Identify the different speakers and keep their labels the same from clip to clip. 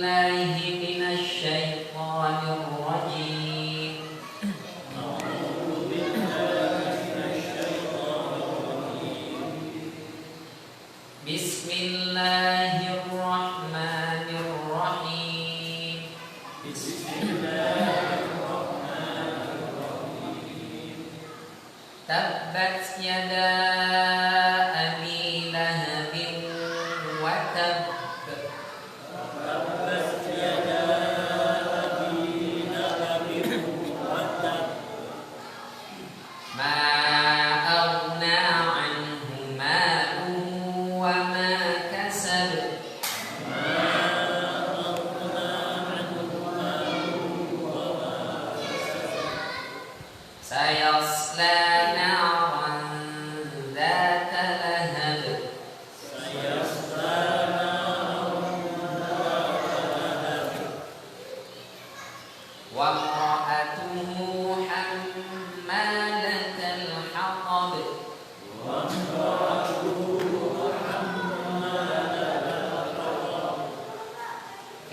Speaker 1: billahi minasyaitonir rajim. Bismillahirrahmanirrahim. Tabbat yada abi lahabin wa tab. Ma aghna anhu maluhu wa ma kasab. Sayasla naran dzata lahab. Wa imra'atuhu hammalatal hatab.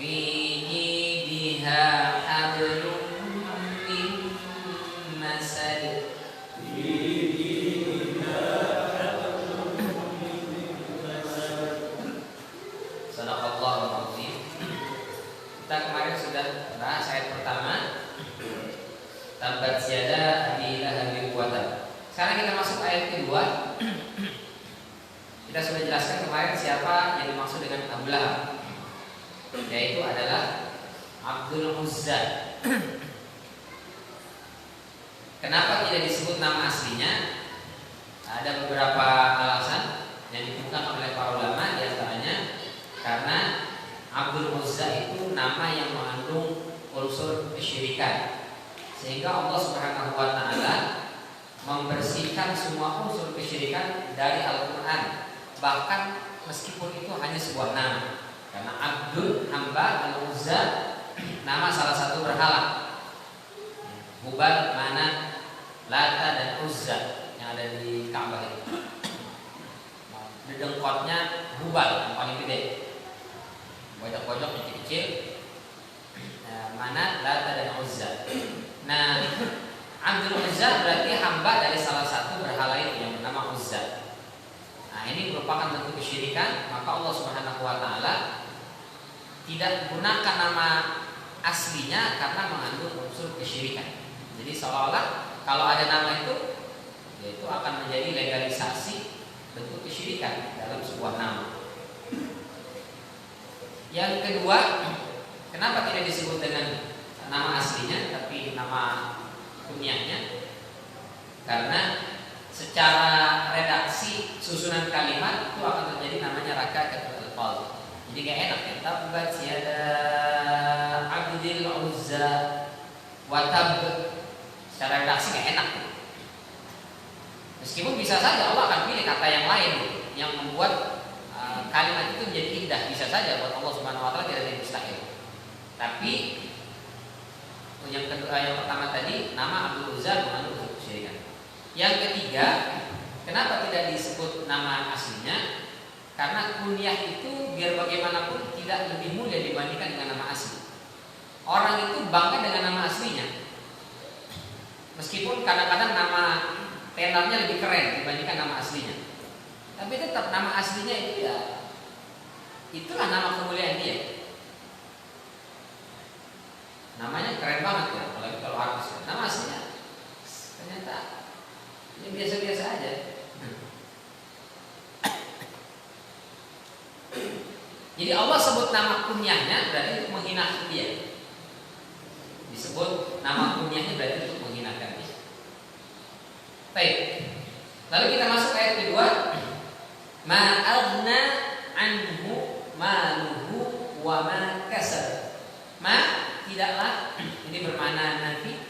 Speaker 1: Fi jidiha hablum min masad. Sadaqallahul azim. Kita kemarin sudah bahas ayat pertama, Tabbat yada abi lahabin wa tab. Sekarang kita masuk ayat kedua. Kita sudah jelaskan kemarin siapa yang dimaksud dengan Abu Lahab, yaitu adalah Abdul Uzza. Kenapa tidak disebut nama aslinya? Ada beberapa alasan yang ditemukan oleh para ulama, di antaranya karena Abdul Uzza itu nama yang mengandung unsur kesyirikan, sehingga Allah Subhanahu wa taala membersihkan semua unsur kesyirikan dari Al-Qur'an, bahkan meskipun itu hanya sebuah nama. Karena Abdul, hamba, dan Uzza nama salah satu berhala. Hubal, Manat, Lata, dan Uzza yang ada di Ka'bah itu. Dedengkotnya Hubal yang paling gede, pojok-pojok kecil-kecil, Manat, Lata, dan Uzza. Nah, Abdul Uzza berarti hamba dari salah satu berhala itu yang bernama Uzza. Nah, ini merupakan bentuk kesyirikan, maka Allah Subhanahu wa taala tidak menggunakan nama aslinya karena mengandung unsur kesyirikan. Jadi seolah-olah kalau ada nama itu, yaitu akan menjadi legalisasi bentuk kesyirikan dalam sebuah nama. Yang kedua, kenapa tidak disebut dengan nama aslinya tapi nama kunyahnya? Karena secara redaksi susunan kalimat itu akan terjadi namanya raka'atul alfaz. Jadi gak enak ya. Tabbat yada Abdul Uzza wa tab. Secara redaksi gak enak. Meskipun bisa saja Allah akan pilih kata yang lain yang membuat kalimat itu menjadi indah, bisa saja buat Allah Subhanahu wa taala, tidak ada yang mustahil. Tapi yang kedua, yang pertama tadi nama Abdul Uzza mengandung kesyirikan. Yang ketiga, kenapa tidak disebut nama aslinya? Karena kunyah itu biar bagaimanapun tidak lebih mulia dibandingkan dengan nama asli. Orang itu bangga dengan nama aslinya, meskipun kadang-kadang nama tenarnya lebih keren dibandingkan nama aslinya. Tapi tetap nama aslinya itu ya, itulah nama kemuliaan dia. Namanya keren banget ya, apalagi kalau artis. Nama aslinya ternyata ya biasa-biasa aja. Jadi Allah sebut nama kunyahnya berarti untuk menghinakan dia. Disebut nama kunyahnya berarti untuk menghinakan dia. Baik. Lalu kita masuk ayat kedua. Ma aghna anhu maluhu wa ma kasab. Ma tidaklah, ini bermakna nanti.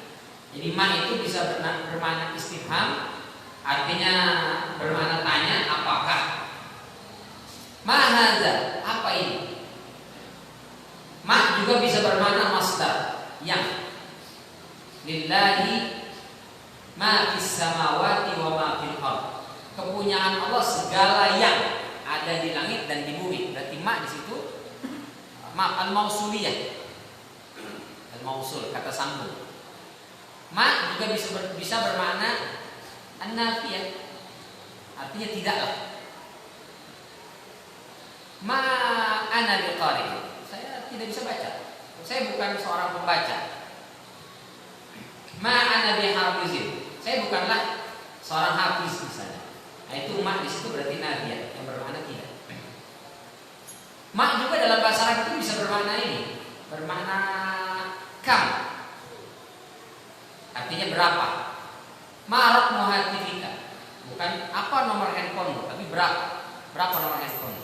Speaker 1: Jadi ma itu bisa bermakna istifham, artinya bermakna tanya, apakah. Ma hadza, apa ini? Ma juga bisa bermakna masdar, yang. Lillahi ma fis samawati wa ma fil ardh. Kepunyaan Allah segala yang ada di langit dan di bumi. Berarti ma di situ al-mausuliyah. Al-mausul, kata sambung. Ma juga bisa bermakna an-nafiyah. Artinya tidaklah. Ma ana biqari. Saya tidak bisa baca. Saya bukan seorang pembaca. Ma ana bihafizin. Saya bukanlah seorang hafiz misalnya. Nah, itu ma di situ berarti nafiyah yang bermakna tidak. Ma juga dalam bahasa Arab itu bisa bermakna ini, bermakna kam. Artinya berapa? Ma'raq muhatifika. Bukan apa nomor handphonemu, tapi berapa? Berapa nomor handphonemu?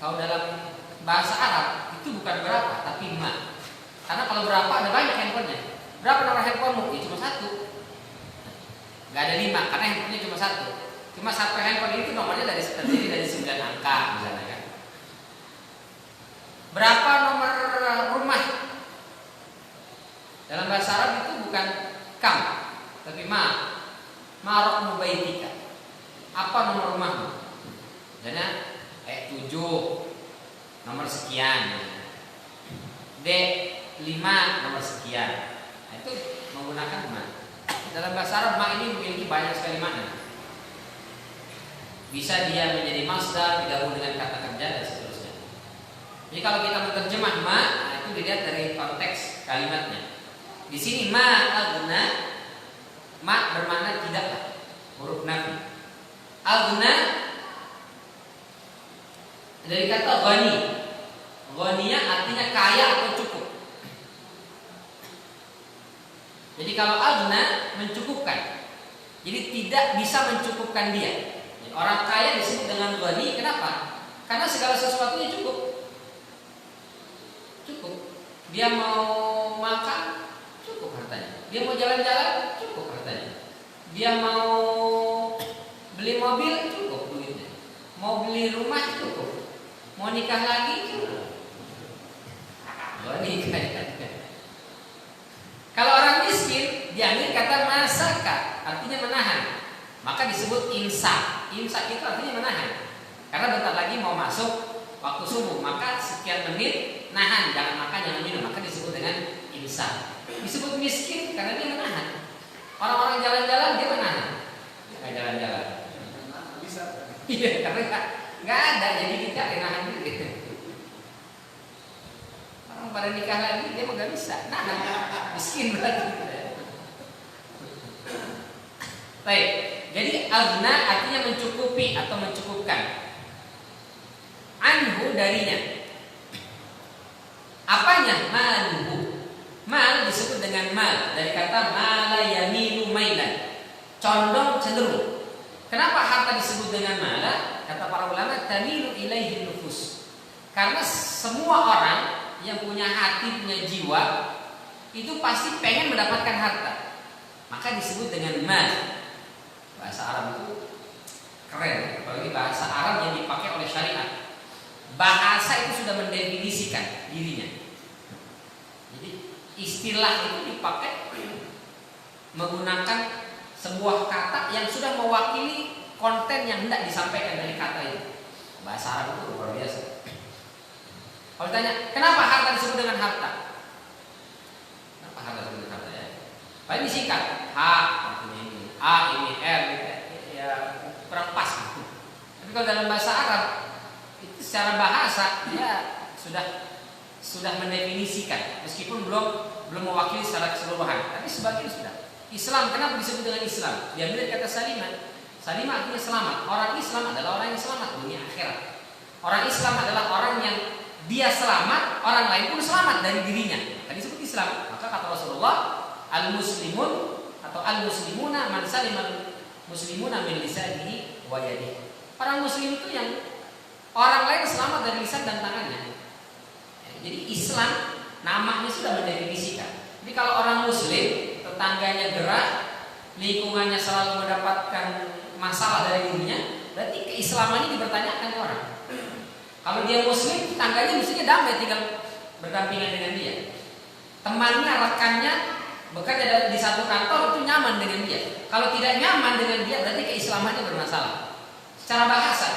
Speaker 1: Kalau dalam bahasa Arab itu bukan berapa, tapi ma. Karena kalau berapa ada banyak handphonenya. Berapa nomor handphonemu? Ya cuma satu. Gak ada 5 karena handphonenya cuma satu. Cuma satu handphone itu nomornya terdiri dari 9 angka misalnya kan. Berapa nomor rumah? Dalam bahasa Arab itu bukan kam, tapi ma'raq mubaitika. Apa nomor rumahmu? Misalnya 7 nomor sekian. D 5 nomor sekian. Nah, itu menggunakan ma. Dalam bahasa Arab ma ini memiliki banyak sekali makna. Bisa dia menjadi masdar digabung dengan kata kerja dan seterusnya. Jadi kalau kita menerjemah ma, nah itu dilihat dari konteks kalimatnya. Di sini ma aghna, ma bermakna tidaklah, huruf nafi. Aghna dari kata ghani. Ghaniya artinya kaya atau cukup. Jadi kalau aghna mencukupkan. Jadi tidak bisa mencukupkan dia. Orang kaya disebut dengan ghani, kenapa? Karena segala sesuatunya cukup. Cukup. Dia mau makan, cukup hartanya. Dia mau jalan-jalan, cukup hartanya. Dia mau beli mobil, cukup duitnya. Mau beli rumah, cukup. Mau nikah lagi, cukup. Ghani kaya. Kalau orang miskin, diambil kata masaka, artinya menahan. Maka disebut imsak. Imsak itu artinya menahan. Karena bentar lagi mau masuk waktu subuh, maka sekian menit nahan, jangan makan, jangan minum, maka disebut dengan imsak. Disebut miskin karena dia menahan. Orang-orang jalan-jalan dia menahan. Nggak jalan-jalan. Bisa. Iya, karena nggak ada, jadi kita nahan diri. Orang pada nikah lagi dia nggak bisa, nahan. Miskin berarti. Baik. Jadi aghna artinya mencukupi atau mencukupkan. Anhu darinya. Apanya? Malhu. Mal disebut dengan mal dari kata mala yamilu mailan. Condong cenderung. Kenapa harta disebut dengan mala? Kata para ulama tamilu ilaihi nufus. Karena semua orang yang punya hati, punya jiwa itu pasti pengen mendapatkan harta. Maka disebut dengan mal. Bahasa Arab itu keren, apalagi bahasa Arab yang dipakai oleh syariat. Bahasa itu sudah mendefinisikan dirinya. Jadi istilah itu dipakai menggunakan sebuah kata yang sudah mewakili konten yang hendak disampaikan dari kata itu. Bahasa Arab itu luar biasa. Kalau ditanya, kenapa harta disebut dengan harta? Kenapa harta disebut dengan harta ya? Paling disingkat, H artinya ini. A ini R ya kurang pas gitu. Tapi kalau dalam bahasa Arab itu secara bahasa dia sudah mendefinisikan meskipun belum mewakili secara keseluruhan, tapi sebagian sudah. Islam kenapa disebut dengan Islam? Diambil dari kata salimah. Salimah artinya selamat. Orang Islam adalah orang yang selamat dunia akhirat. Orang Islam adalah orang yang dia selamat, orang lain pun selamat dari dirinya. Tadi disebut Islam. Maka kata Rasulullah, al-muslimun atau al-muslimuna man salimal muslimuna min lisanihi wa yadihi. Orang muslim itu yang orang lain selamat dari lisan dan tangannya. Jadi Islam namanya sudah mendefinisikan. Jadi kalau orang muslim, tetangganya gerah, lingkungannya selalu mendapatkan masalah dari dirinya, berarti keislamannya dipertanyakan orang. Kalau dia muslim, tetangganya mestinya damai tinggal berdampingan dengan dia. Temannya, rekannya bekerja di satu kantor itu nyaman dengan dia. Kalau tidak nyaman dengan dia berarti keislamannya bermasalah. Secara bahasa.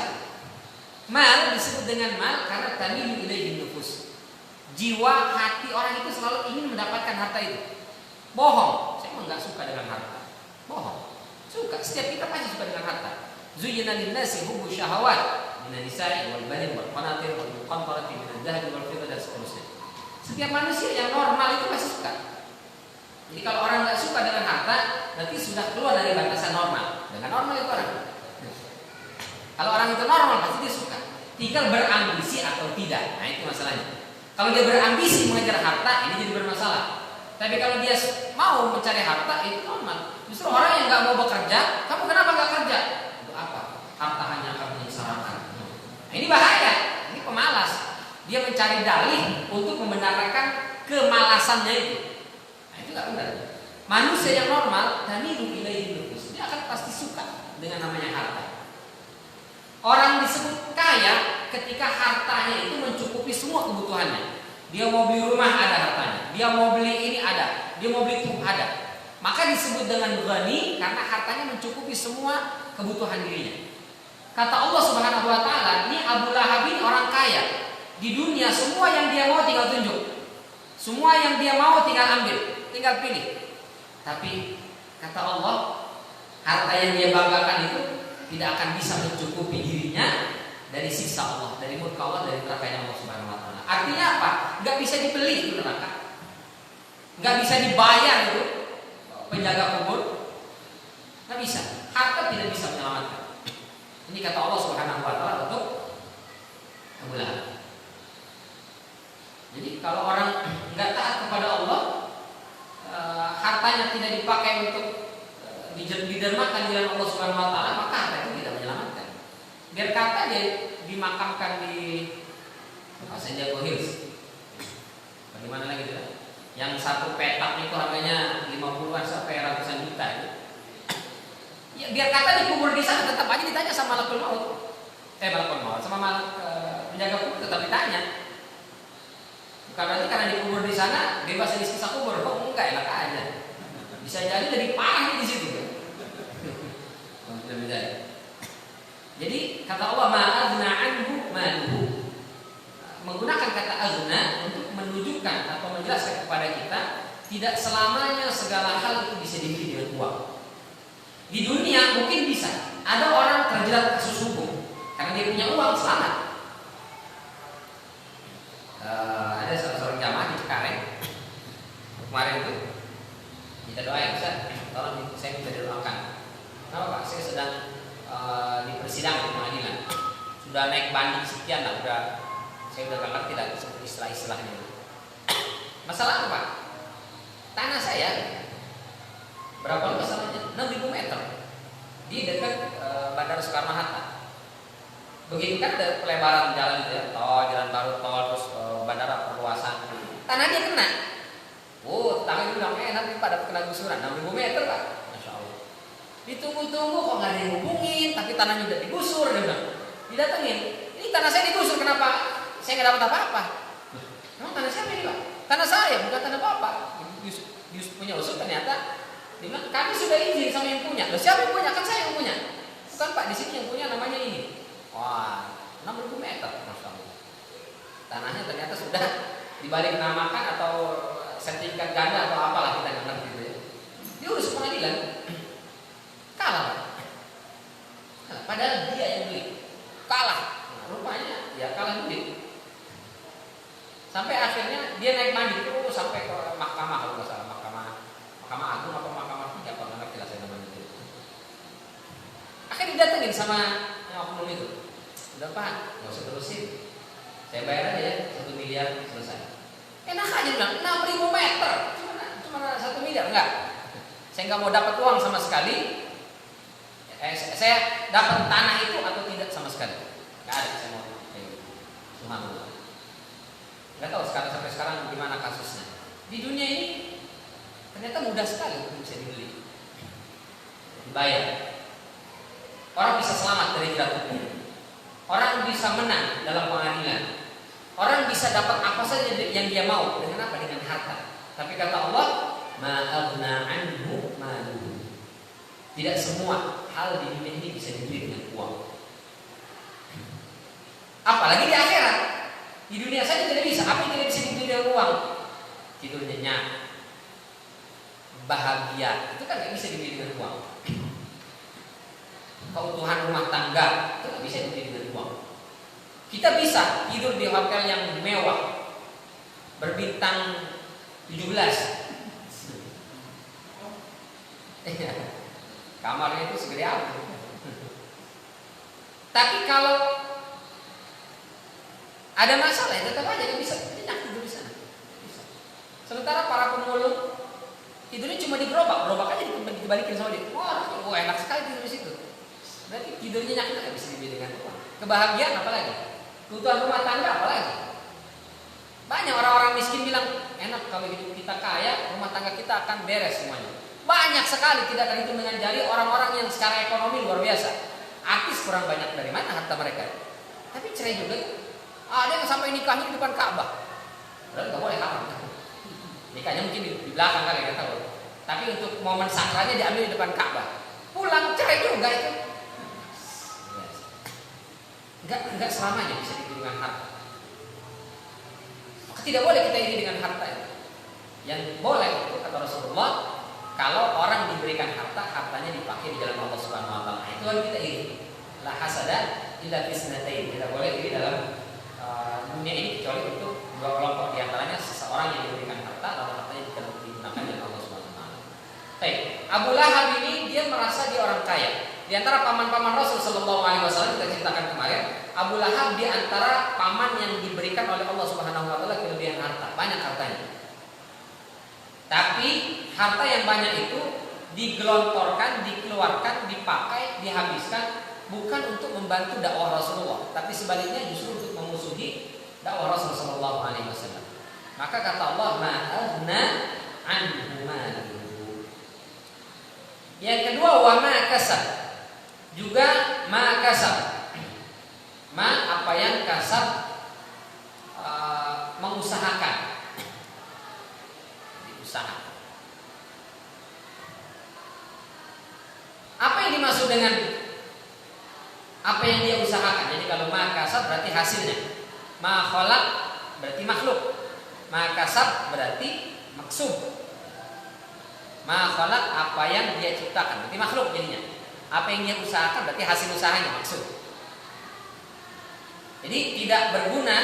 Speaker 1: Mal disebut dengan mal karena tamilu ilaihi nufus. Jiwa hati orang itu selalu ingin mendapatkan harta itu. Bohong, saya nggak suka dengan harta. Bohong, suka. Setiap kita pasti suka dengan harta. Zuyyina lin-nasi hubbu syahawat minan nisa'i wal banin wal qanatir wal muqantarati minadh dhahabi wal fiddah dan seterusnya. Setiap manusia yang normal itu pasti suka. Jadi kalau orang nggak suka dengan harta, berarti sudah keluar dari batasan normal. Dengan normal itu orang. Kalau orang itu normal pasti dia suka. Tinggal berambisi atau tidak. Nah itu masalahnya. Kalau dia berambisi mengejar harta, ini jadi bermasalah. Tapi kalau dia mau mencari harta, itu normal. Justru orang yang nggak mau bekerja, kamu kenapa nggak kerja? Untuk apa? Harta hanya akan menyengsarakan. Nah, ini bahaya. Ini pemalas. Dia mencari dalih untuk membenarkan kemalasannya itu. Nah itu nggak benar. Manusia yang normal, tamilu ilaihi nufus, dia akan pasti suka dengan namanya harta. Orang disebut kaya ketika hartanya itu mencukupi semua kebutuhannya. Dia mau beli rumah ada hartanya, dia mau beli ini ada, dia mau beli truk ada. Maka disebut dengan ghani karena hartanya mencukupi semua kebutuhan dirinya. Kata Allah Subhanahu wa taala, ini Abu Lahab ini orang kaya. Di dunia semua yang dia mau tinggal tunjuk. Semua yang dia mau tinggal ambil, tinggal pilih. Tapi kata Allah, harta yang dia banggakan itu tidak akan bisa mencukupi dirinya dari siksa Allah, dari murka Allah, dari neraka Allah Subhanahu wa taala. Artinya apa? Gak bisa dibeli itu neraka. Gak bisa dibayar itu penjaga kubur. Gak bisa. Harta tidak bisa menyelamatkan. Ini kata Allah Subhanahu wa taala untuk Abu Lahab. Jadi kalau orang nggak taat kepada Allah, hartanya tidak dipakai untuk didermakan di jalan Allah Subhanahu wa taala, maka harta itu tidak menyelamatkan. Biar kata dia dimakamkan di Sandiago Hills. Bagaimana lagi itu? Yang satu petak itu harganya 50-an sampai ratusan juta itu. Ya, biar kata dikubur di sana tetap aja ditanya sama malakul maut. Malakul maut sama penjaga kubur tetap ditanya. Bukan berarti karena dikubur di sana bebas dari siksa kubur. Oh enggak, enak aja. Bisa jadi lebih parah di situ. Jadi kata Allah ma'azna anhu maluhu. Menggunakan kata azna untuk menunjukkan atau menjelaskan kepada kita tidak selamanya segala hal itu bisa dibeli dengan uang. Di dunia mungkin bisa. Ada orang terjerat kasus hukum karena dia punya uang, selamat. Ada salah seorang jamaah di Cengkareng kemarin itu kita doain, Ustaz, tolong saya minta didoakan. Kenapa Pak? Saya sedang di persidangan di pengadilan, sudah naik banding sekian lah, saya udah gak ngerti lagi seperti istilah-istilahnya. Masalah apa? Tanah saya berapa luas tanahnya? 6.000 meter di dekat Bandara Soekarno Hatta. Begitu kan ada pelebaran jalan itu ya, tol, jalan baru, tol, terus bandara perluasan. Tanah dia kena. Tanah itu bilang nanti pada kena gusuran 6.000 meter Pak. Masya Allah. Ditunggu-tunggu kok nggak ada yang hubungin, tapi tanahnya udah digusur, dia bilang. Didatengin, ini tanah saya digusur, kenapa saya nggak dapat apa-apa? Emang tanah siapa ini Pak? Tanah saya, bukan tanah Bapak. Punya usul ternyata dia bilang kami sudah izin sama yang punya. Loh siapa yang punya? Kan saya yang punya. Bukan Pak, di sini yang punya namanya ini. Wah, 6.000 meter, Masya Allah. Tanahnya ternyata sudah dibalik namakan atau sertifikat ganda atau apalah, kita nggak ngerti itu ya. Diurus pengadilan, kalah. Padahal dia yang beli, kalah. Nah, rupanya ya kalah beli. Sampai akhirnya dia naik banding itu sampai ke mahkamah, kalau nggak salah mahkamah agung atau mahkamah tinggi, apa nggak ngerti lah saya namanya itu. Akhirnya didatengin sama oknum itu. Udah Pak, nggak usah terusin, saya bayar aja ya 1 miliar selesai. Enak aja bilang 6.000 meter, cuma 1 miliar enggak. Saya nggak mau dapat uang sama sekali. Saya dapat tanah itu atau tidak sama sekali. Nggak ada, saya mau. Subhanallah. Nggak tahu sampai sekarang gimana kasusnya. Di dunia ini ternyata mudah sekali untuk bisa dibeli, dibayar. Orang bisa selamat dari jerat hukum. Orang bisa menang dalam pengadilan. Orang bisa dapat apa saja yang dia mau. Dengan apa? Dengan harta. Tapi kata Allah, ma'aghna anhu maluhu. Tidak semua hal di dunia ini bisa dibeli dengan uang. Apalagi di akhirat. Di dunia saja tidak bisa. Apa yang tidak bisa dibeli dengan uang? Tidur nyenyak, bahagia, itu kan nggak bisa dibeli dengan uang. Keutuhan rumah tangga itu nggak bisa dibeli dengan uang. Kita bisa tidur di hotel yang mewah, berbintang 17. Kamarnya itu segede apa? Tapi kalau ada masalah, ya tetap aja nggak bisa tidur di sana. Bisa. Sementara para pemulung tidurnya cuma di gerobak aja dibalikin sama dia. Wah, enak sekali tidur di situ. Berarti tidurnya nyenyak nggak bisa dibeli dengan uang. Kebahagiaan apalagi? Kebutuhan rumah tangga apalagi? Banyak orang-orang miskin bilang enak kalau hidup kita kaya, rumah tangga kita akan beres semuanya. Banyak sekali tidak terhitung dengan jari orang-orang yang secara ekonomi luar biasa. Artis kurang banyak dari mana harta mereka. Tapi cerai juga. Ada yang sampai nikahnya di depan Ka'bah. Berarti nggak boleh haram. Nikahnya mungkin di belakang kali nggak tahu. Tapi untuk momen sakralnya diambil di depan Ka'bah. Pulang cerai juga itu. Enggak selamanya bisa dibeli dengan harta. Maka tidak boleh kita iri dengan harta itu. Yang boleh itu kata Rasulullah, kalau orang diberikan harta, hartanya dipakai di jalan Allah Subhanahu wa taala. Itu yang kita iri. La hasada illa fisnatain. Tidak boleh iri dalam dunia ini kecuali untuk dua kelompok, di antaranya seseorang yang diberikan harta lalu hartanya digunakan oleh Allah Subhanahu wa taala. Baik, Abu Lahab ini dia merasa dia orang kaya. Di antara paman-paman Rasul sallallahu alaihi wasallam kita ceritakan kemarin, Abu Lahab di antara paman yang diberikan oleh Allah Subhanahu wa taala kelebihan harta, banyak hartanya. Tapi harta yang banyak itu digelontorkan, dikeluarkan, dipakai, dihabiskan bukan untuk membantu dakwah Rasulullah, tapi sebaliknya justru untuk memusuhi dakwah Rasul sallallahu alaihi wasallam. Maka kata Allah, ma'adna anhu maluhu. Yang kedua, wa ma kasab. Juga ma kasab. Ma apa yang kasab, mengusahakan. Usaha. Apa yang dimaksud dengan apa yang dia usahakan? Jadi kalau ma kasab berarti hasilnya. Ma khalaq berarti makhluk. Ma kasab berarti maksud. Ma khalaq apa yang dia ciptakan berarti makhluk jadinya. Apa yang dia usahakan berarti hasil usahanya, maksud. Jadi tidak berguna,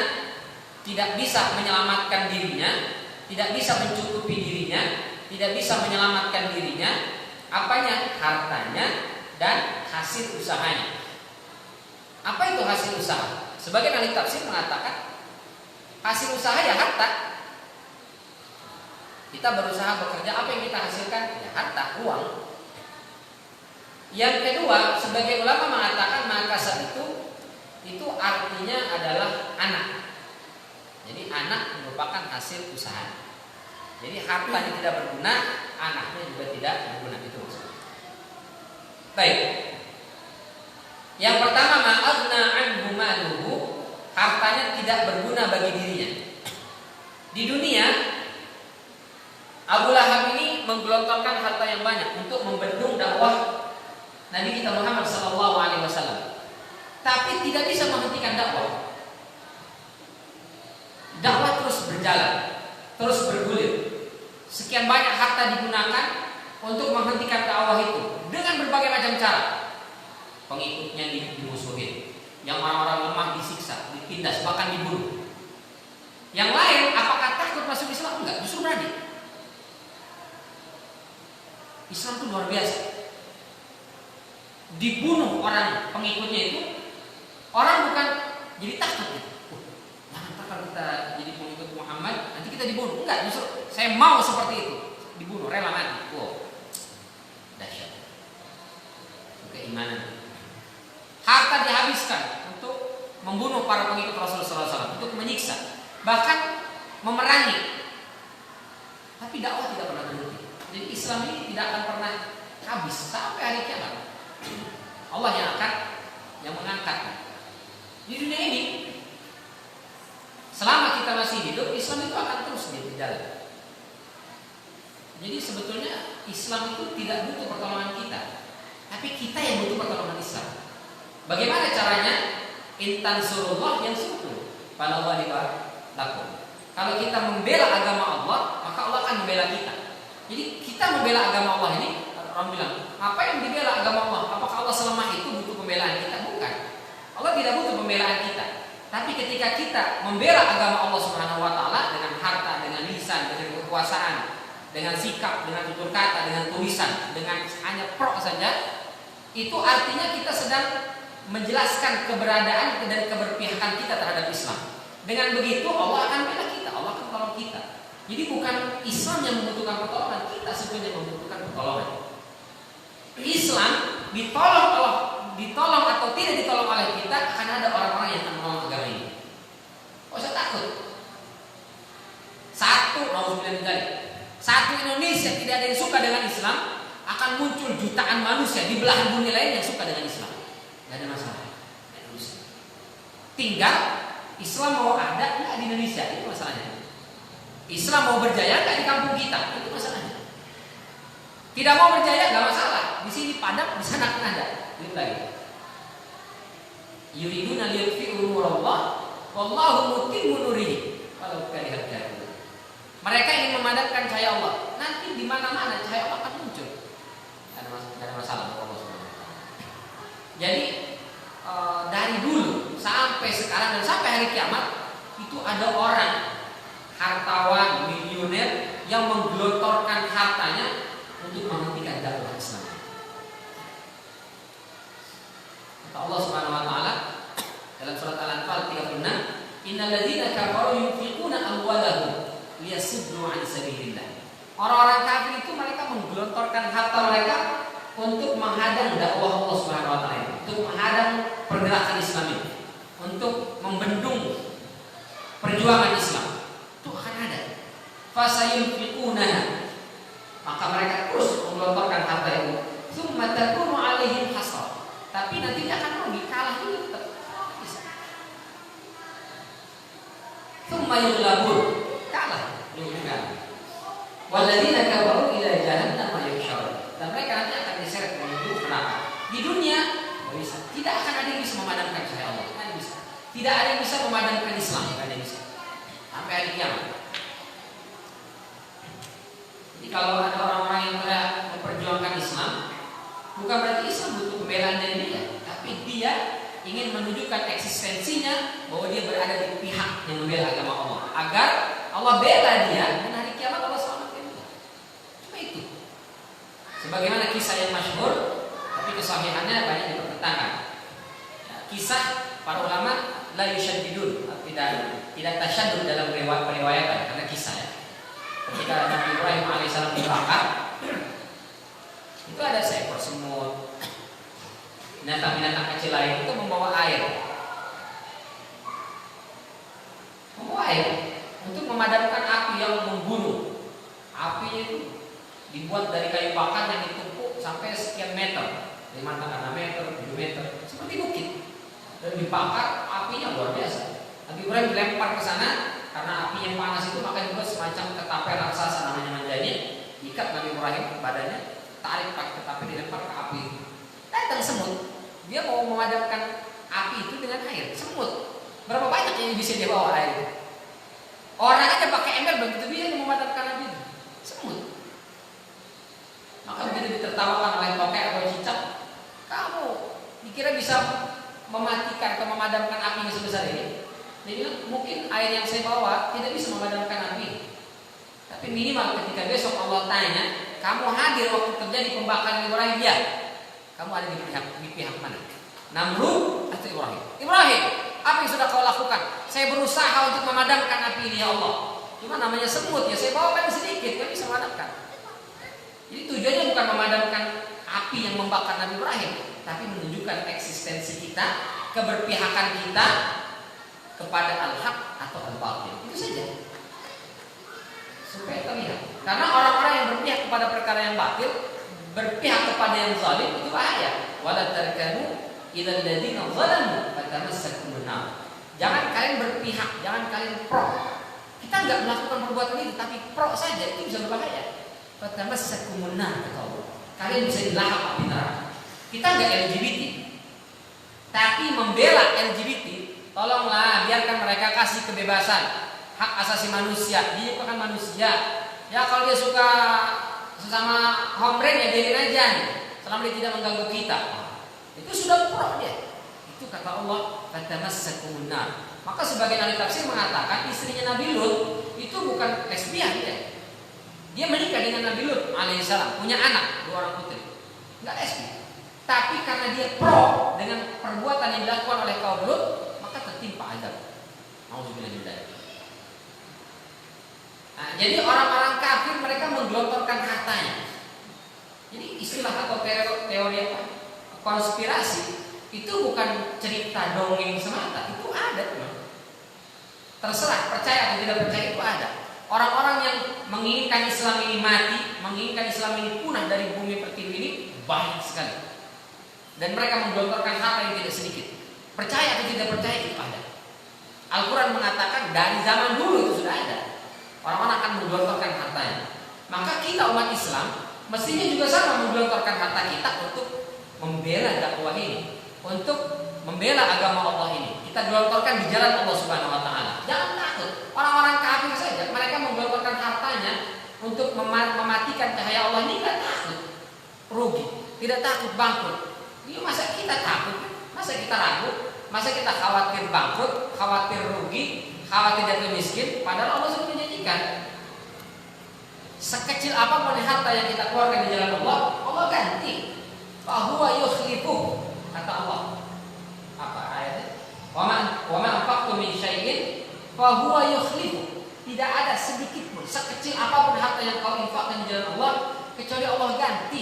Speaker 1: tidak bisa menyelamatkan dirinya, tidak bisa mencukupi dirinya, tidak bisa menyelamatkan dirinya, apanya? Hartanya dan hasil usahanya. Apa itu hasil usaha? Sebagian ahli tafsir mengatakan hasil usaha ya harta. Kita berusaha bekerja, apa yang kita hasilkan? Ya harta, uang. Yang kedua, sebagai ulama mengatakan makasab itu artinya adalah anak. Jadi anak merupakan hasil usaha. Jadi hartanya tidak berguna, anaknya juga tidak berguna, itu maksudnya. Baik. Yang pertama, ma'adna anhu maluhu, hartanya tidak berguna bagi dirinya. Di dunia, Abu Lahab ini menggelontorkan harta yang banyak untuk membendung dakwah Nabi kita Muhammad SAW. Tapi tidak bisa menghentikan dakwah. Dakwah terus berjalan, terus bergulir. Sekian banyak harta digunakan untuk menghentikan dakwah itu dengan berbagai macam cara. Pengikutnya dimusuhin, yang orang-orang lemah disiksa, ditindas, bahkan dibunuh. Yang lain, apakah takut masuk Islam? Enggak, justru berani. Islam itu luar biasa. Dibunuh orang pengikutnya itu, orang bukan jadi takut. Jangan kalau kita jadi pengikut Muhammad, nanti kita dibunuh. Enggak, justru saya mau seperti itu, dibunuh, rela mati. Wow, dahsyat. Keimanan. Harta dihabiskan untuk membunuh para pengikut Rasulullah SAW, untuk menyiksa, bahkan memerangi. Tapi dakwah tidak pernah berhenti. Jadi Islam ini tidak akan pernah habis sampai hari kiamat. Allah yang mengangkat. Di dunia ini, selama kita masih hidup, Islam itu akan terus berjalan. Jadi sebetulnya Islam itu tidak butuh pertolongan kita, tapi kita yang butuh pertolongan Islam. Bagaimana caranya? Intan surullah yang suku pada Allah lakum. Kalau kita membela agama Allah, maka Allah akan membela kita. Jadi kita membela agama Allah ini, orang bilang, apa yang dibela agama Allah? Apakah Allah selemah itu butuh pembelaan kita? Bukan. Allah tidak butuh pembelaan kita. Tapi ketika kita membela agama Allah Subhanahu wa taala dengan harta, dengan lisan, dengan kekuasaan, dengan sikap, dengan tutur kata, dengan tulisan, dengan hanya pro saja, itu artinya kita sedang menjelaskan keberadaan dan keberpihakan kita terhadap Islam. Dengan begitu Allah akan bela kita, Allah akan tolong kita. Jadi bukan Islam yang membutuhkan pertolongan, kita sebenarnya membutuhkan pertolongan. Islam ditolong atau tidak ditolong oleh kita, akan ada orang-orang yang akan menolong agama ini. Kok usah takut. Satu Indonesia tidak ada yang suka dengan Islam, akan muncul jutaan manusia di belahan bumi lain yang suka dengan Islam. Gak ada masalah. Tinggal Islam mau ada nggak di Indonesia, itu masalahnya. Islam mau berjaya nggak di kampung kita, itu masalahnya. Tidak mau berjaya nggak masalah. Di sini Padang, di sana kan ada. Itu lagi. Yuriduna liyutfi'u nurallah wallahu mutimmu nurihi walau karihal kafirun. Mereka ingin memadamkan cahaya Allah. Nanti di mana-mana cahaya Allah akan muncul. Tidak ada masalah untuk Allah Subhanahu wa taala. Jadi dari dulu sampai sekarang dan sampai hari kiamat itu ada orang hartawan, milioner yang menggelontorkan hartanya untuk menghentikan dakwah Islam. Kata Allah Subhanahu wa taala dalam surat Al-Anfal 36, "Innal ladzina kafaru yunfiquna amwalahum liyasuddu 'an sabilillah." Orang-orang kafir itu mereka menggelontorkan harta mereka untuk menghadang dakwah Allah Subhanahu wa taala, untuk menghadang pergerakan Islam ini, untuk membendung perjuangan Islam. Itu akan ada. Fasayunfiqunaha, maka mereka terus menggelontorkan harta itu. Tsumma takunu 'alaihim hasrah. Tapi nanti dia akan rugi, kalah juga tetap. Tsumma yughlabun, kalah juga. Walladzina kafaru ila jahannam yuhsyarun. Dan mereka nanti akan diseret menuju neraka. Di dunia tidak akan ada yang bisa memadamkan cahaya Allah. Tidak bisa. Tidak ada yang bisa memadamkan Islam. Tidak ada yang bisa. Sampai hari kiamat. Jadi kalau ada orang-orang yang telah memperjuangkan Islam, bukan berarti Islam butuh pembelaan dari dia, tapi dia ingin menunjukkan eksistensinya bahwa dia berada di pihak yang membela agama Allah, agar Allah bela dia dan hari kiamat Allah selamatkan dia. Cuma itu. Sebagaimana kisah yang masyhur, tapi kesahihannya banyak dipertentangkan. Ya, kisah para ulama la yushaddidun, tidak tasyadud dalam periwayatan karena kisah ya. Ketika Nabi Ibrahim alaihissalam dibakar, itu ada seekor semut, binatang-binatang kecil lain itu membawa air untuk memadamkan api yang membunuh. Apinya itu dibuat dari kayu bakar yang ditumpuk sampai sekian meter, 5 meter, 7 meter, seperti bukit, dan dibakar. Apinya luar biasa. Nabi Ibrahim dilempar ke sana karena api yang panas itu, maka dibuat semacam ketapel raksasa namanya manjanya, ikat Nabi Ibrahim badannya, tarik pakai ketapel, dilempar ke api. Datang semut, dia mau memadamkan api itu dengan air. Semut, berapa banyak yang bisa dia bawa air? Orang aja pakai ember begitu bisa memadamkan api itu. Semut. Maka begitu ditertawakan oleh tokek atau cicak, kamu dikira bisa mematikan atau memadamkan api yang sebesar ini? Dia bilang, mungkin air yang saya bawa tidak bisa memadamkan api, tapi minimal ketika besok Allah tanya, kamu hadir waktu terjadi pembakaran Ibrahim, ya, kamu ada di pihak mana? Namrud atau Ibrahim? Ibrahim, apa yang sudah kau lakukan? Saya berusaha untuk memadamkan api ini, ya Allah. Cuma namanya semut, ya saya bawa paling sedikit, kan bisa memadamkan. Jadi tujuannya bukan memadamkan api yang membakar Nabi Ibrahim, tapi menunjukkan eksistensi kita, keberpihakan kita kepada al-haq atau al-batil. Itu saja. Supaya terlihat. Karena orang-orang yang berpihak kepada perkara yang batil, berpihak kepada yang zalim, itu bahaya. Wala tarkanu ilal ladzina zalamu fatamassakum an-nar. Jangan kalian berpihak, jangan kalian pro. Kita enggak melakukan perbuatan itu, tapi pro saja, itu bisa berbahaya. Fatamassakum an-nar, kata Allah. Kalian bisa dilahap api neraka. Kita enggak LGBT. Tapi membela LGBT, tolonglah biarkan mereka kasih kebebasan, hak asasi manusia. Dia bukan manusia. Ya kalau dia suka sesama hombre ya biarin aja, selama dia tidak mengganggu kita. Itu sudah pro dia. Itu kata Allah, fatamassakumun nar. Maka sebagian ahli tafsir mengatakan istrinya Nabi Lut itu bukan lesbian dia. Dia menikah dengan Nabi Lut alaihissalam, punya anak 2 orang putri. Enggak lesbian. Tapi karena dia pro dengan perbuatan yang dilakukan oleh kaum Lut, maka tertimpa azab. Nauzubillah. Nah, jadi orang-orang kafir mereka menggelontorkan hartanya. Jadi istilah atau teori apa? Konspirasi itu bukan cerita dongeng semata, itu ada teman. Terserah percaya atau tidak percaya itu ada. Orang-orang yang menginginkan Islam ini mati, menginginkan Islam ini punah dari bumi pertiwi ini banyak sekali. Dan mereka menggelontorkan harta yang tidak sedikit. Percaya atau tidak percaya itu ada. Al-Quran mengatakan dari zaman dulu itu sudah ada. Orang-orang akan menggelontorkan hartanya. Maka kita umat Islam mestinya juga sama menggelontorkan harta kita untuk membela dakwah ini, untuk membela agama Allah ini. Kita gelontorkan di jalan Allah Subhanahu wa taala. Jangan takut. Orang-orang kafir saja mereka menggelontorkan hartanya untuk mematikan cahaya Allah ini, tidak takut rugi, tidak takut bangkrut. Ini masa kita takut? Masa kita ragu? Masa kita khawatir bangkrut, khawatir rugi, khawatir jatuh miskin? Padahal Allah sudah menjanjikan sekecil apapun harta yang kita keluarkan di jalan Allah, Allah ganti. Fahuwa yukhlifu, kata Allah. Apa ayatnya? Wa ma anfaqtum min syai'in fahuwa yukhlifu. Tidak ada sedikit pun sekecil apapun harta yang kau infakkan di jalan Allah kecuali Allah ganti.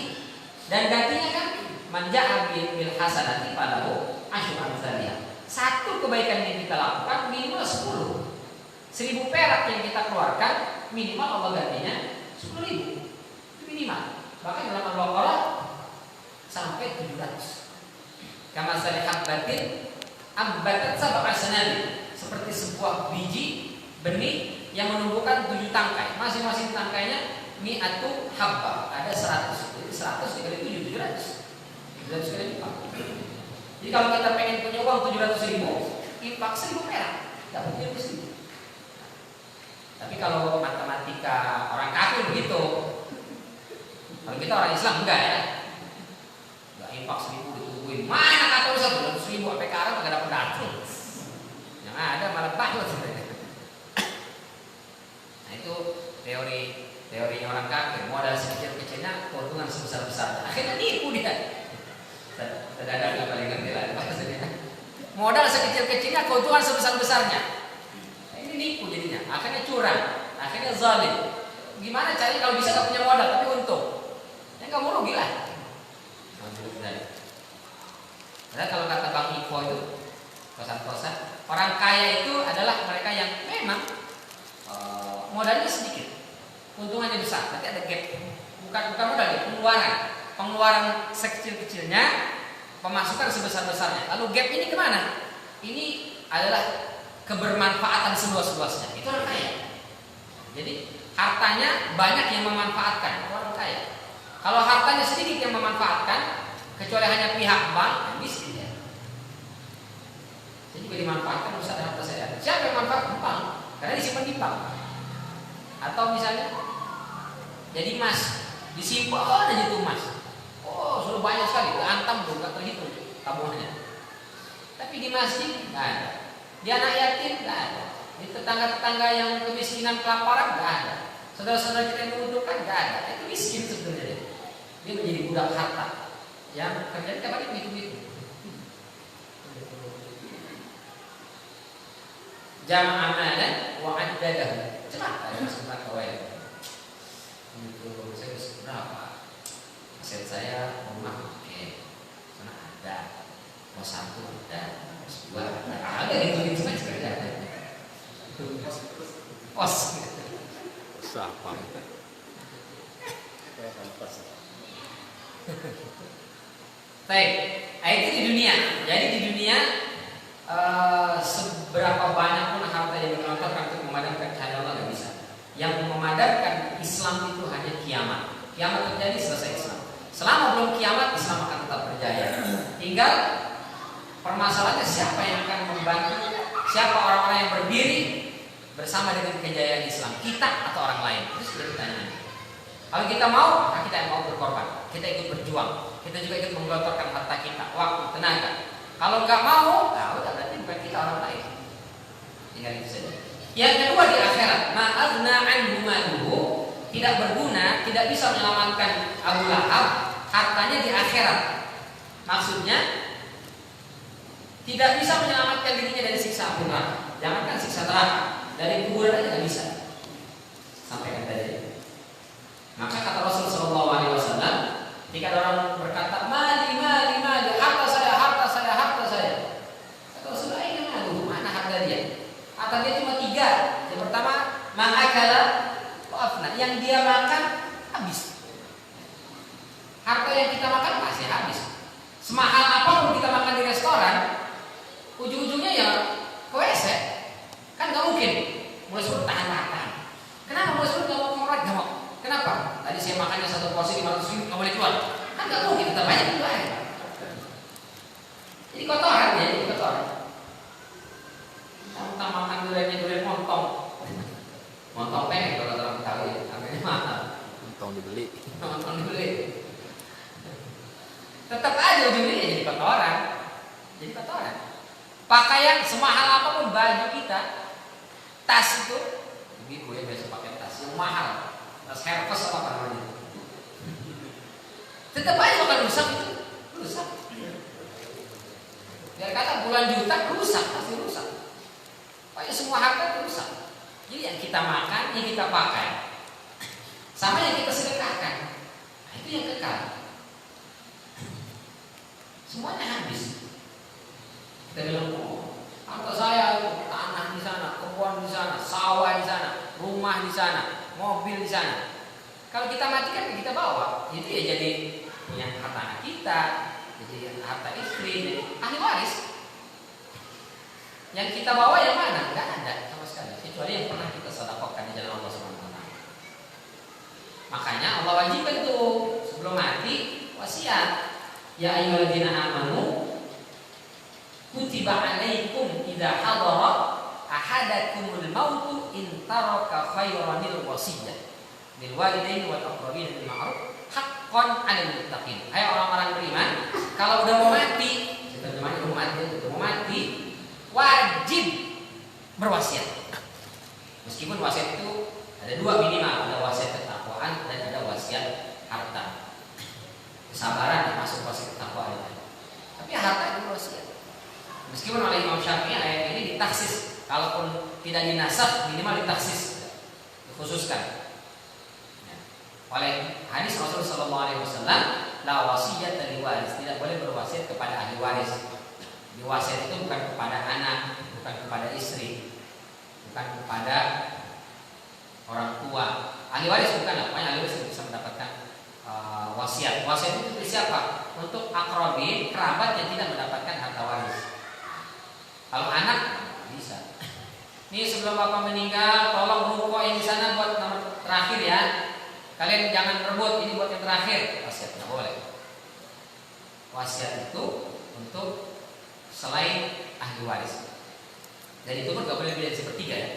Speaker 1: Dan gantinya kan man ja'a bil hasanati falahu asyru amsalihha. Satu kebaikan yang kita lakukan minimal 10. 1000 perak yang kita keluarkan minimal Allah gantinya 10.000. Itu minimal. Bahkan dalam Al-Baqarah sampai 700. Kama salihat batin ambatat sab'a sanabil, seperti sebuah biji benih yang menumbuhkan 7 tangkai. Masing-masing tangkainya mi'atu habba, ada 100. Jadi 100 dikali 7 700. 700 kali lipat. Jadi kalau kita pengen punya uang 700.000, infak 1.000 perak, dapat 700.000. Tapi kalau matematika orang kafir begitu. Kalau kita orang Islam enggak ya. Enggak infak 1.000 ditungguin. Mana kata Ustaz 200.000 sampai ke Arab enggak dapat daftar. Yang ada malah bangkrut sebenarnya. Nah itu teorinya orang kafir. Modal sekecil-kecilnya, keuntungan sebesar-besarnya. Akhirnya nipu dia. Terdadak enggak paling ngerti lah maksudnya. Modal sekecil-kecilnya, keuntungan sebesar-besarnya. Nah, ini nipu jadinya. Akhirnya curang, akhirnya zalim. Gimana caranya kalau bisa enggak punya modal tapi untung? Ya enggak mau rugi lah. Padahal kalau kata Bang Iko itu kosan-kosan, orang kaya itu adalah mereka yang memang modalnya sedikit, keuntungannya besar, tapi ada gap. Bukan modal ya, pengeluaran sekecil-kecilnya, pemasukan sebesar-besarnya. Lalu gap ini kemana? Ini adalah kebermanfaatan seluas-luasnya. Itu orang kaya. Jadi hartanya banyak yang memanfaatkan, orang kaya. Kalau hartanya sedikit yang memanfaatkan, kecuali hanya pihak bank, miskin ya. Jadi dimanfaatkan Ustaz harta saya. Siapa yang manfaat? Bank, karena disimpan di bank. Atau misalnya jadi emas, disimpan aja itu emas. Oh sudah banyak sekali, antam tuh nggak terhitung tabungannya. Tapi di masjid nggak ada, di anak yatim nggak ada, di tetangga-tetangga yang kemiskinan kelaparan nggak ada, saudara-saudara kita yang membutuhkan nggak ada. Itu miskin sebenarnya. Dia menjadi budak harta yang kerjanya tiap hari begitu-begitu. Jama'a amalan wa addadahu. Cepat ada sebentar kawai. Itu saya berapa? Aset saya rumah oke. Sana ada. Mau satu ada, mau dua ada gitu aja ada. Kos.
Speaker 2: Siapa?
Speaker 1: Baik, itu di dunia. Jadi di dunia seberapa banyak pun harta yang digelontorkan untuk memadamkan cahaya Allah nggak bisa. Yang memadamkan Islam itu hanya kiamat. Kiamat terjadi selesai Islam. Selama belum kiamat Islam akan tetap berjaya. Tinggal Permasalahannya siapa yang akan membantu, siapa orang-orang yang berdiri bersama dengan kejayaan Islam, kita atau orang lain? Itu sudah ditanya. Kalau kita mau, maka kita yang mau berkorban, kita ikut berjuang, kita juga ikut menggelontorkan harta kita, waktu, tenaga. Kalau nggak mau, nah udah berarti bukan kita, orang lain. Tinggal itu saja. Yang kedua di akhirat, ma'adna anhu maluhu, tidak berguna, tidak bisa menyelamatkan Abu Lahab hartanya di akhirat. Maksudnya tidak bisa menyelamatkan dirinya dari siksa api neraka. Jangankan siksa neraka, dari kuburan aja nggak bisa. Sampaikan tadi. Maka kata Rasul Shallallahu Alaihi Wasallam, jika ada orang berkata, mali, harta saya. Kata Rasulullah, ini mana harta dia? Harta dia cuma 3. Yang pertama, ma'akala wa'afna. Yang dia makan habis. Harta yang kita makan pasti habis. Semahal apapun kita makan di restoran, ujung-ujungnya ya ke WC. Kan nggak mungkin. Mulai suruh tahan. Kenapa mulai suruh nggak mau? Kenapa? Tadi saya makannya 1 porsi 500.000, nggak boleh keluar. Kan nggak mungkin, tetap banyak itu aja. Jadi kotoran ya, jadi kotoran. Kita makan durian montong pengen kalau orang Betawi, harganya mahal.
Speaker 2: Montong dibeli.
Speaker 1: Tetap aja ujungnya jadi kotoran. Pakaian semahal apapun, baju kita, tas itu, ibu ya biasa pakai tas yang mahal. Tas Hermes apa namanya? Tetap aja bakal rusak. Biar kata bulan juta pasti rusak. Pokoknya semua harta itu rusak. Jadi yang kita makan, yang kita pakai, sama yang kita sedekahkan, nah, itu yang kekal. Semuanya habis. Kita bilang, harta saya tanah di sana, kebun di sana, sawah di sana, rumah di sana, mobil di sana. Kalau kita mati kan kita bawa, itu ya jadi punya harta anak kita, jadi harta istri, jadi ahli waris. Yang kita bawa yang mana? Enggak ada sama sekali, kecuali yang pernah kita sedekahkan di jalan Allah SWT. Makanya Allah wajibkan tuh sebelum mati wasiat. Ya ayyuhalladzina amanu kutiba alaikum idza hadara ahadakumul mautu in taraka khairanil wasiyah lil walidaini wal aqrabin bil ma'ruf haqqan 'alal muttaqin. Hai orang-orang beriman, kalau udah mau mati, terjemahannya udah mau mati, wajib berwasiat. Meskipun wasiat itu ada 2 minimal, ada wasiat ketakwaan dan ada wasiat harta. Kesabaran termasuk wasiat ketakwaan. Tapi harta itu wasiat. Meskipun oleh Imam Syafi'i ayat ini ditaksis, kalaupun tidak dinasakh minimal ditaksis, dikhususkan. Oleh hadis Rasul Sallallahu Alaihi Wasallam, la wasiyata li waris, tidak boleh berwasiat kepada ahli waris. Wasiat itu bukan kepada anak, bukan kepada istri, bukan kepada orang tua. Ahli waris bukan, pokoknya ahli waris bisa mendapatkan wasiat. Wasiat itu untuk siapa? Untuk akrabin, kerabat yang tidak mendapatkan harta waris. Kalau anak bisa. Nih sebelum bapak meninggal, tolong ruko yang di sana buat nomor terakhir ya. Kalian jangan rebut, ini buat yang terakhir. Wasiat nggak boleh. Wasiat itu untuk selain ahli waris. Dan itu pun nggak boleh lebih dari 1/3 ya.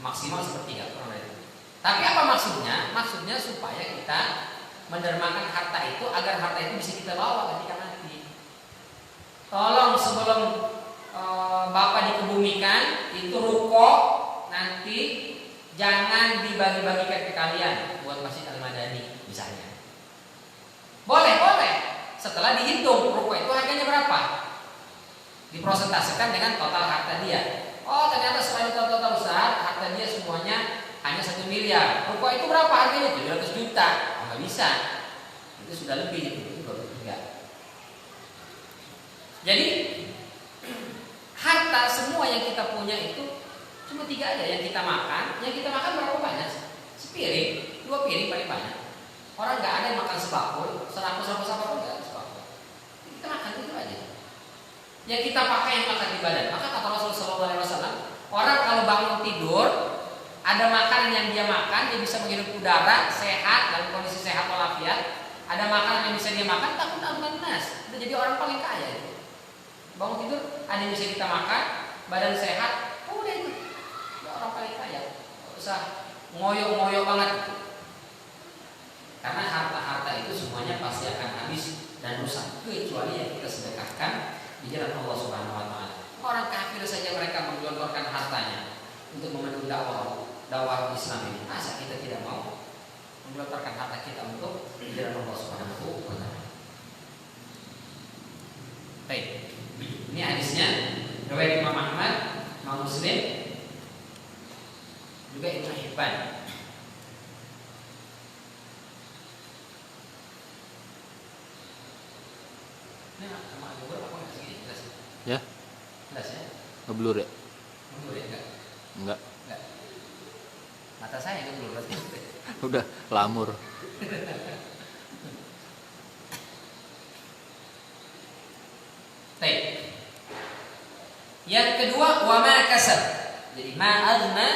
Speaker 1: Maksimal 1/3 kurang dari itu. Tapi apa maksudnya? Maksudnya supaya kita mendermakan harta itu agar harta itu bisa kita bawa ketika mati. Tolong sebelum bapak dikebumikan itu ruko nanti jangan dibagi-bagikan ke kalian buat Masjid Al-Madani misalnya. Boleh. Setelah dihitung ruko itu harganya berapa, diprosentasekan dengan total harta dia. Oh ternyata setelah total besar harta dia semuanya hanya 1 miliar. Ruko itu berapa harganya? 700 juta. Oh, nggak bisa. Itu sudah lebih itu baru enggak. Jadi harta semua yang kita punya itu cuma 3 aja yang kita makan. Yang kita makan berapa banyak? Sepiring, 2 piring paling banyak. Orang nggak ada yang makan sebakul, serapus apapun nggak sebakul. Kita makan itu aja. Yang kita pakai yang makan di badan. Maka kata Rasulullah SAW, orang kalau bangun tidur ada makanan yang dia makan, dia bisa menghirup udara sehat dalam kondisi sehat walafiat. Ada makanan yang bisa dia makan, takut aman nas. Udah jadi orang paling kaya. Bangun tidur ada yang bisa kita makan, badan sehat, udah itu. Udah orang paling kaya. Nggak usah ngoyo-ngoyo banget. Karena harta-harta itu semuanya pasti akan habis dan rusak, kecuali yang kita sedekahkan di jalan Allah Subhanahu wa taala. Orang kafir saja mereka menggelontorkan hartanya untuk memenuhi dakwah Islam ini. Masa kita tidak mau menggelontorkan harta kita untuk di jalan Allah Subhanahu wa taala? Baik. Ini hadisnya riwayat Imam Ahmad, Imam Muslim, juga Ibnu Hibban. Ini sama Al-Bukhari apa enggak sih? Jelas.
Speaker 2: Ya,
Speaker 1: Jelas ya?
Speaker 2: ngeblur ya?
Speaker 1: Menurut ya enggak?
Speaker 2: Enggak.
Speaker 1: Enggak. Mata saya itu belum berarti.
Speaker 2: Udah lamur.
Speaker 1: Baik. Yang kedua wama kasab. Jadi ma'adna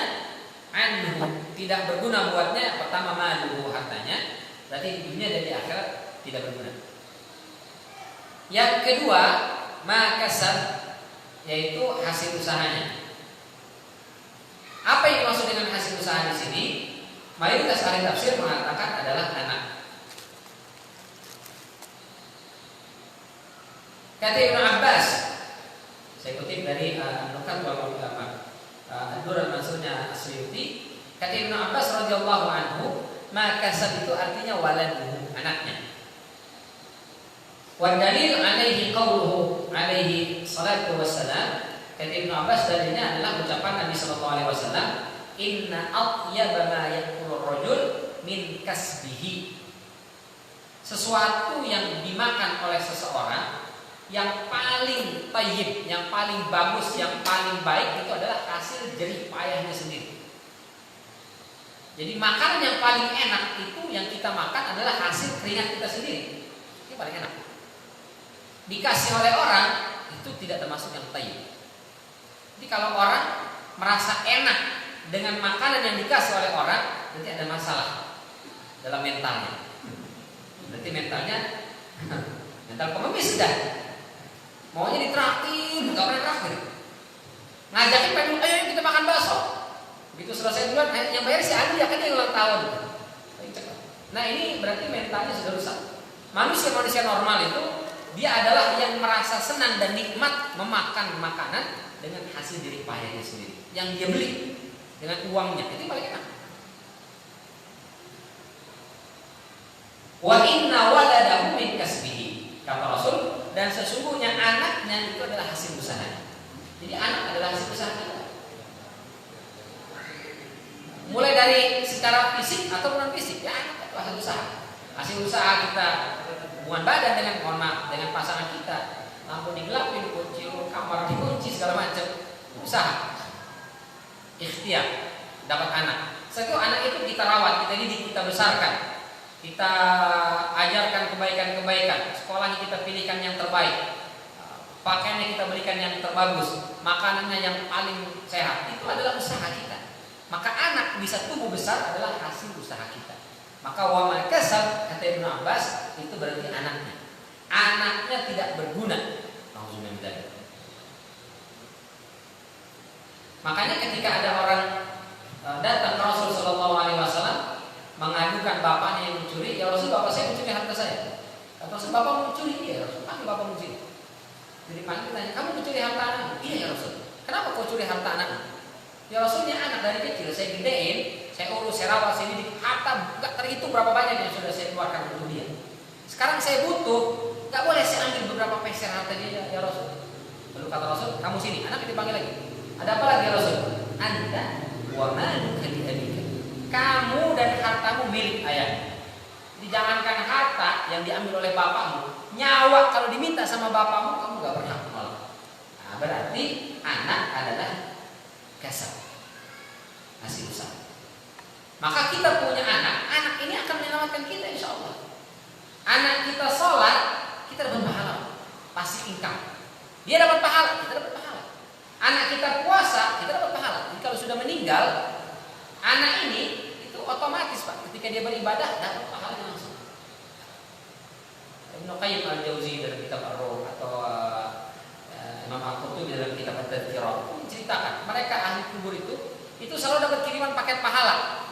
Speaker 1: anhu, tidak berguna buatnya. Pertama maluhu, hartanya. Berarti di dunia dan di akhirat tidak berguna. Yang kedua ma kasab, yaitu hasil usahanya. Apa yang dimaksud dengan hasil usaha di sini? Mayoritas ahli tafsir mengatakan adalah anak. Kata Ibnu Abbas, saya kutip dari An-Nukat wal Ulama, Ad-Durr al-Mansurnya Asyuyuti. Kata Ibnu Abbas radhiyallahu anhu, ma kasab itu artinya waladuhu, anaknya. Wa dalil alaihi qauluhu alaihi salatu wassalam. Kata Ibnu Abbas, dalilnya adalah ucapan Nabi sallallahu alaihi wasallam, inna atyaba ma yaqulur rajul min kasbihi. Sesuatu yang dimakan oleh seseorang yang paling tayyib, yang paling bagus, yang paling baik itu adalah hasil jerih payahnya sendiri. Jadi makanan yang paling enak itu yang kita makan adalah hasil keringat kita sendiri. Itu paling enak. Dikasih oleh orang itu tidak termasuk yang tayyib. Jadi kalau orang merasa enak dengan makanan yang dikasih oleh orang, berarti ada masalah dalam mentalnya. Berarti mentalnya mental pengemis sudah. Maunya ditraktir, nggak pernah traktir. Ngajakin pengen, ayo kita makan bakso. Begitu selesai bulan, yang bayar si Adi, ya kan dia ulang tahun. Nah ini berarti mentalnya sudah rusak. Manusia normal itu dia adalah yang merasa senang dan nikmat memakan makanan dengan hasil jerih payahnya sendiri, yang dia beli dengan uangnya, itu paling enak. Wa inna waladahu min kasbihi, kata Rasul, dan sesungguhnya anaknya itu adalah hasil usaha. Jadi anak adalah hasil usaha kita. Mulai dari secara fisik atau non fisik, ya anak itu hasil usaha. Hasil usaha kita hubungan badan dengan, mohon maaf, dengan pasangan kita, lampu digelapin, kunci kamar dikunci, segala macam, usaha. Ikhtiar dapat anak. Setelah itu anak itu kita rawat, kita didik, kita besarkan, kita ajarkan kebaikan-kebaikan, sekolahnya kita pilihkan yang terbaik, pakaiannya kita belikan yang terbagus, makanannya yang paling sehat. Itu adalah usaha kita. Maka anak bisa tumbuh besar adalah hasil usaha kita. Maka wa ma kasab, kata Ibnu Abbas, itu berarti anaknya. Anaknya tidak berguna. Makanya ketika ada orang datang ke Rasul Shallallahu Alaihi Wasallam mengadukan bapaknya yang mencuri, ya Rasul, bapak saya mencuri harta saya. Kata Rasul, bapak mencuri? Iya Rasul. Panggil bapak mencuri. Jadi panggil tanya, kamu mencuri harta anakmu? Iya ya Rasul. Kenapa kau curi harta anakmu? Ya Rasulnya anak dari kecil saya gedein, saya urus, saya rawat, saya didik, harta nggak terhitung berapa banyak yang sudah saya keluarkan untuk dia. Sekarang saya butuh, nggak boleh saya ambil beberapa peser harta dia, ya Rasul. Lalu kata Rasul, kamu sini, anak dipanggil lagi. Ada apa lagi ya Rasul? Anta wa maluka li abika. Kamu dan hartamu milik ayah. Jadi jangankan harta yang diambil oleh bapakmu, nyawa kalau diminta sama bapakmu kamu nggak berhak malah. Nah, berarti anak adalah kasab, hasil usaha. Maka kita punya anak, anak ini akan menyelamatkan kita insya Allah. Anak kita sholat, kita dapat pahala, pasti income. Dia dapat pahala, kita dapat pahala. Anak kita puasa, kita dapat pahala. Jadi kalau sudah meninggal, anak ini itu otomatis Pak, ketika dia beribadah dapat pahalanya langsung. Ibnu Qayyim al-Jauzi dalam kitab Ar-Ruh atau Imam Al-Qurtubi dalam kitab At-Tadhkirah menceritakan mereka ahli kubur itu selalu dapat kiriman paket pahala.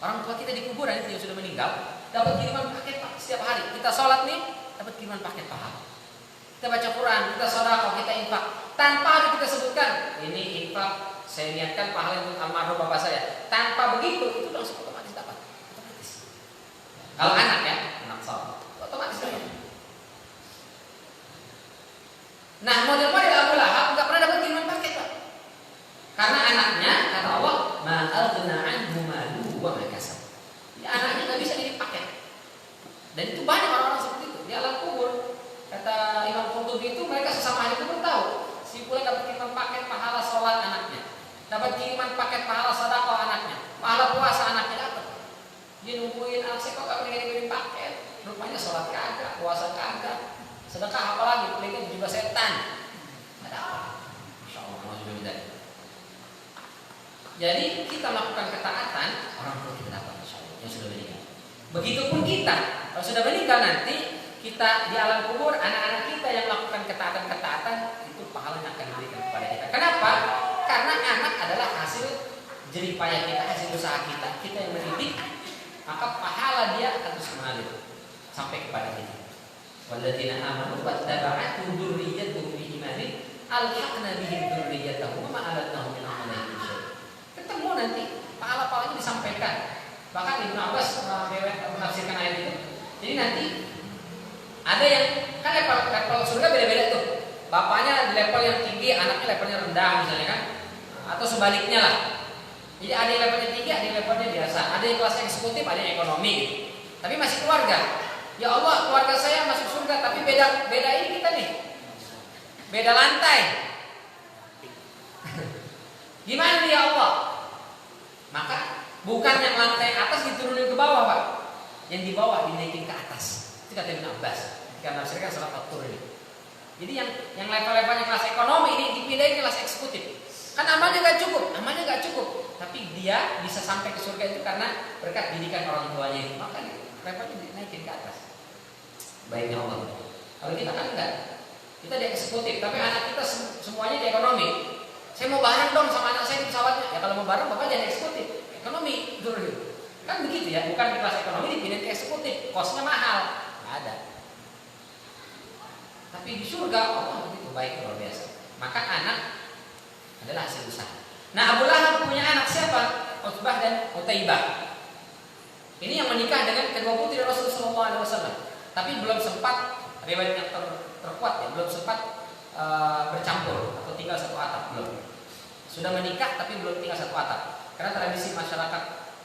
Speaker 1: Orang tua kita di kuburan itu yang sudah meninggal dapat kiriman paket setiap hari. Kita sholat nih dapat kiriman paket pahala. Kita baca Quran, kita sedekah, kita infak, tanpa ada kita sebutkan ini infak saya niatkan pahala untuk almarhum bapak saya. Tanpa begitu itu langsung otomatis dapat. Otomatis. Kalau anak ya, anak sholat otomatis dapat. Nah, model-model Abu Lahab nggak pernah dapat kiriman paket, Pak. Karena anaknya kata Allah, ma'aghna anhu maluhu wa ma kasab. Ya, anaknya nggak bisa jadi paket. Dan itu banyak orang-orang seperti itu di alam kubur. Kata Imam Qurtubi itu mereka sesama ahli kubur tahu. Si fulan dapat kiriman paket pahala sholat anaknya, dapat kiriman paket pahala sedekah anaknya, pahala puasa anaknya dapat. Dia nungguin anak saya kok nggak kirim paket. Rupanya sholat kagak, puasa kagak, sedekah apalagi pelingin juga setan. Ada apa? Masya Allah, alhamdulillah. Jadi kita melakukan ketaatan orang tua kita dapat Masya Allah yang sudah meninggal. Begitupun kita kalau sudah meninggal nanti kita di alam kubur anak-anak kita yang melakukan ketaatan-ketaatan itu pahalanya akan diberikan kepada kita. Kenapa? Karena anak adalah hasil jerih payah kita, hasil usaha kita yang mendidik, maka pahala dia akan terus mengalir sampai kepada kita. Walladzina amanu wattaba'atuhum dzurriyyatuhum biimanin alhaqna bihim dzurriyyatahum wa ma alatnahum min amalihim min syai'. Ketemu nanti pahala-pahalanya disampaikan. Bahkan Ibnu Abbas menafsirkan ayat itu. Jadi nanti ada yang kan level surga beda-beda tuh. Bapaknya di level yang tinggi, anaknya levelnya rendah misalnya kan. Atau sebaliknya lah. Jadi ada yang levelnya tinggi, ada yang levelnya biasa. Ada yang kelas eksekutif, ada yang ekonomi. Tapi masih keluarga. Ya Allah, keluarga saya masuk surga, tapi beda ini kita nih. Beda lantai. Gimana dia Allah? Maka bukan yang lantai atas diturunin ke bawah, Pak. Yang di bawah dinaikin ke atas. Itu kata Ibnu Abbas. Karena nafsirkan salah satu ini. Jadi yang level-levelnya kelas ekonomi ini dipindahin ke kelas eksekutif. Kan amalnya nggak cukup, tapi dia bisa sampai ke surga itu karena berkat didikan orang tuanya itu. Maka levelnya dinaikin ke atas. Baiknya Allah. Kalau kita kan enggak, kita di eksekutif, tapi anak kita semuanya di ekonomi. Saya mau bareng dong sama anak saya di pesawatnya. Ya kalau mau bareng bapak jadi eksekutif, ekonomi dulu. Kan begitu ya, bukan di kelas ekonomi dipindahin ke eksekutif, kosnya mahal, nggak ada. Tapi di surga Allah begitu baik luar biasa. Maka anak adalah hasil usaha. Nah, Abu Lahab punya anak siapa? Utbah dan Utaibah. Ini yang menikah dengan kedua putri Rasulullah SAW. Tapi belum sempat riwayat yang terkuat ya, belum sempat bercampur atau tinggal satu atap belum. Sudah menikah tapi belum tinggal satu atap. Karena tradisi masyarakat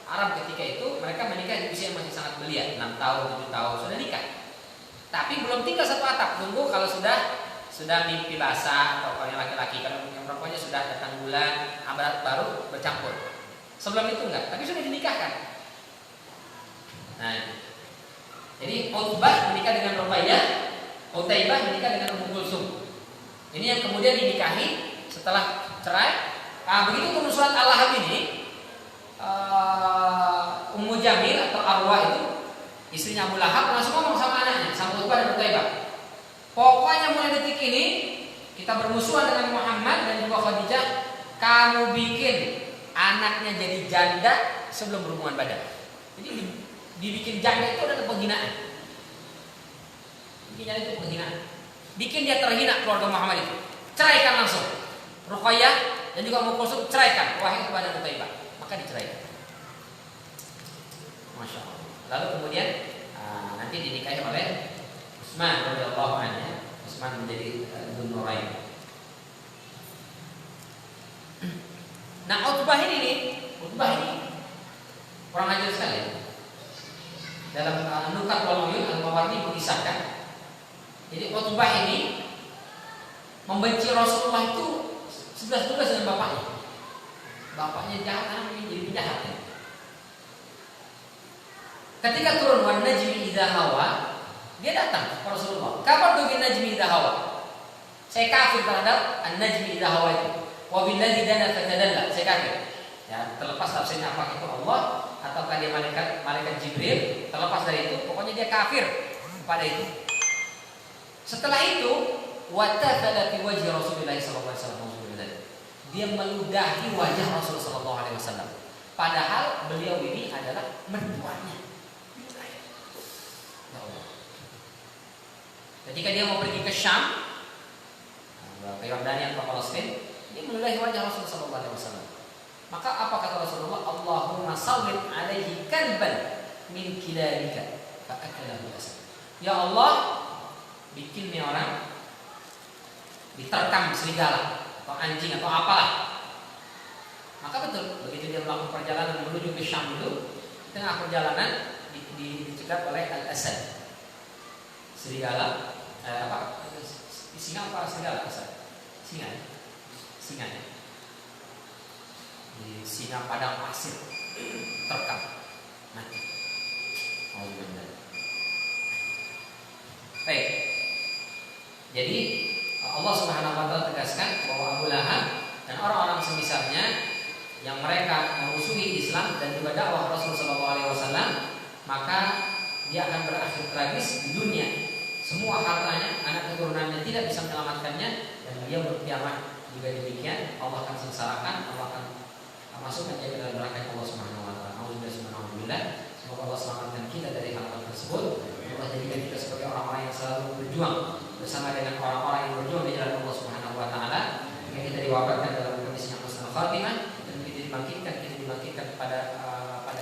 Speaker 1: Arab ketika itu mereka menikah di usia yang masih sangat belia, 6 tahun, 7 tahun sudah nikah. Tapi belum tinggal satu atap, tunggu kalau sudah mimpi basah atau kalau yang laki-laki, kalau yang perempuannya sudah datang bulan, abad baru bercampur. Sebelum itu enggak, tapi sudah dinikahkan. Nah, jadi Utbah menikah dengan Ruqayyah, Utaibah menikah dengan Ummu Kulsum. Ini yang kemudian dinikahi setelah cerai. Begitu turun surat Al-Lahab ini, Ummu Jamil atau Arwah itu istrinya Abu Lahab langsung ngomong sama anaknya, sama Utbah dan Utaibah. Pokoknya mulai detik ini kita bermusuhan dengan Muhammad dan juga Khadijah. Kamu bikin anaknya jadi janda sebelum berhubungan badan. Jadi dibikin janda itu adalah penghinaan. Bikin janda itu penghinaan. Bikin dia terhina keluarga Muhammad itu. Ceraikan langsung. Ruqayyah dan juga Ummu Kulsum ceraikan. Wahai Utbah dan Utaibah. Maka diceraikan. Masya Allah. Lalu kemudian nanti dinikahi oleh Utsman radhiyallahu anhu. Utsman menjadi Dzun Nurain. Nah, Utbah ini orang ajar sekali. Dalam Nukat wal Uyun Al-Mawardi mengisahkan. Jadi Utbah ini membenci Rasulullah itu 11-12 dengan bapaknya. Bapaknya jahat, ini jadi penjahat. Ya. Ketika turun wan najmi idza hawa, dia datang ke Rasulullah. Kapan tuh bin najmi idza hawa? Saya kafir terhadap an-najmi idza hawa itu. Wa billazi dana fatadalla. Saya kafir. Ya, terlepas tafsirnya apa itu Allah ataukah dia malaikat Jibril, terlepas dari itu, pokoknya dia kafir kepada itu. Setelah itu wa tathala fi wajhi Rasulillah sallallahu alaihi wasallam. Dia meludahi wajah Rasulullah sallallahu alaihi wasallam. Padahal beliau ini adalah mertuanya. Ya Allah. Ketika dia mau pergi ke Syam, ke Yordania atau Palestina, dia meludahi wajah Rasulullah sallallahu alaihi wasallam. Maka apa kata Rasulullah? Allahumma sallit alaihi kalban min kilalika fa akalahu asad. Ya Allah, bikin nih orang diterkam serigala atau anjing atau apalah. Maka betul, begitu dia melakukan perjalanan menuju ke Syam itu, di tengah perjalanan dicegat oleh al-asad. Serigala, singa apa serigala? Asad. Singa. Di singa padang pasir terkam mati. Baik. Jadi Allah Subhanahu wa taala tegaskan bahwa Abu Lahab dan orang-orang semisalnya yang mereka memusuhi Islam dan juga dakwah Rasul sallallahu alaihi wasallam, maka dia akan berakhir tragis di dunia. Semua hartanya, anak keturunannya tidak bisa menyelamatkannya, dan dia berkiamat juga demikian. Allah akan sengsarakan, Allah akan masukkan dia ke dalam neraka Allah Subhanahu wa taala. Alhamdulillah. Semoga Allah selamatkan kita dari hal-hal tersebut. Allah jadikan kita sebagai orang-orang yang selalu berjuang bersama dengan orang-orang yang berjuang di jalan Allah Subhanahu wa taala. Hingga kita diwafatkan dalam kondisi yang husnul khatimah dan kita dibangkitkan pada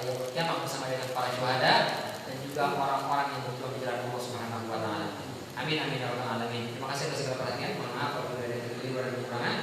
Speaker 1: yaumul kiamah bersama dengan para syuhada dan juga orang-orang yang berjuang di jalan Allah Subhanahu wa taala. Amin amin ya rabbal alamin. Terima kasih atas segala perhatian. Mohon maaf apabila ada kekeliruan dan kekurangan.